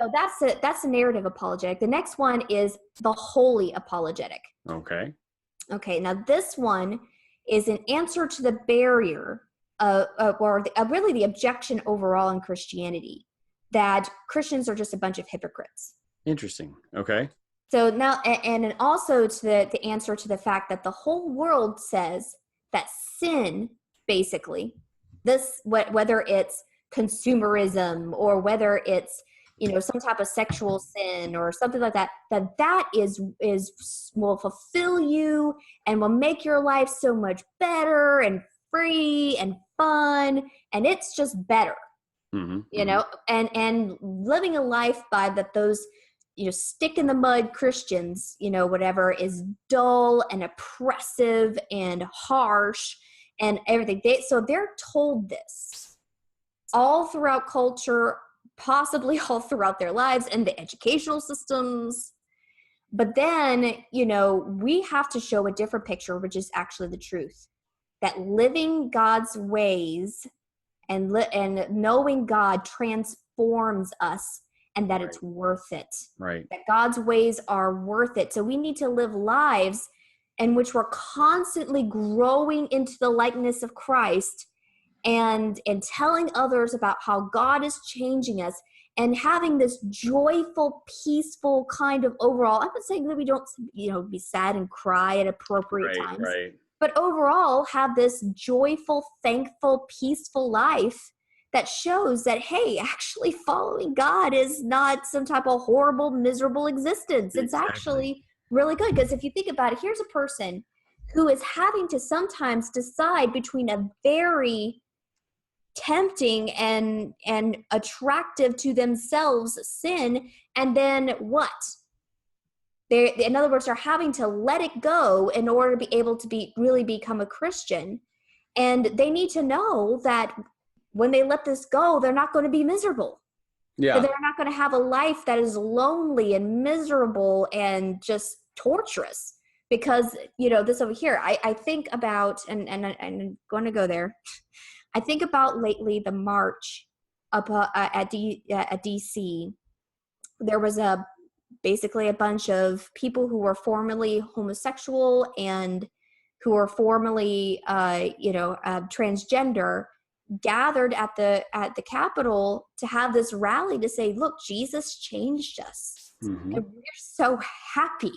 So that's the narrative apologetic. The next one is the holy apologetic. Okay. Okay, now this one is an answer to the barrier really the objection overall in Christianity that Christians are just a bunch of hypocrites. Interesting. Okay. So now, and also to the answer to the fact that the whole world says that sin, basically, whether it's consumerism or whether it's some type of sexual sin or something like that, that will fulfill you and will make your life so much better and free and fun, and it's just better, and living a life by those stick in the mud Christians, whatever, is dull and oppressive and harsh and everything. So they're told this all throughout culture, possibly all throughout their lives and the educational systems. But then, we have to show a different picture, which is actually the truth, that living God's ways and knowing God transforms us, and that it's worth it. Right. That God's ways are worth it. So we need to live lives in which we're constantly growing into the likeness of Christ and telling others about how God is changing us and having this joyful, peaceful kind of overall. I'm not saying that we don't, be sad and cry at appropriate times, but overall have this joyful, thankful, peaceful life that shows that, hey, actually following God is not some type of horrible, miserable existence. It's actually really good. Because if you think about it, here's a person who is having to sometimes decide between a very tempting and attractive to themselves sin, and then what? In other words, they're having to let it go in order to be able to really become a Christian. And they need to know that when they let this go, they're not going to be miserable. Yeah. They're not going to have a life that is lonely and miserable and just torturous. Because, this over here, I think about, and I'm going to go there. I think about lately the march up at DC. There was basically a bunch of people who were formerly homosexual and who were formerly, transgender, gathered at the Capitol to have this rally to say, look, Jesus changed us. Mm-hmm. And we're so happy.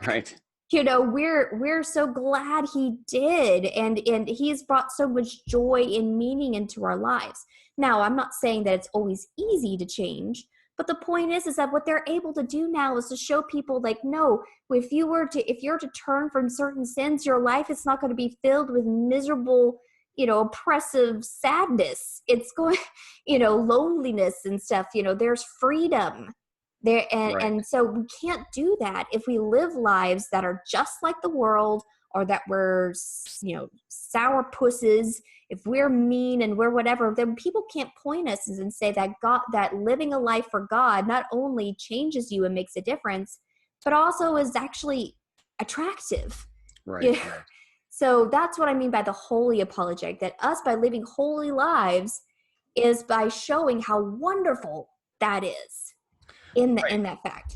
Right. We're so glad he did. And he's brought so much joy and meaning into our lives. Now, I'm not saying that it's always easy to change, but the point is that what they're able to do now is to show people, like, no, if you're to turn from certain sins, your life is not going to be filled with miserable, oppressive sadness. It's going, loneliness and stuff. There's freedom there. And so we can't do that if we live lives that are just like the world, or that we're, sour pusses. If we're mean and we're whatever, then people can't point us and say that that living a life for God not only changes you and makes a difference, but also is actually attractive. Right. So that's what I mean by the holy apologetic, that us, by living holy lives, is by showing how wonderful that is in that fact.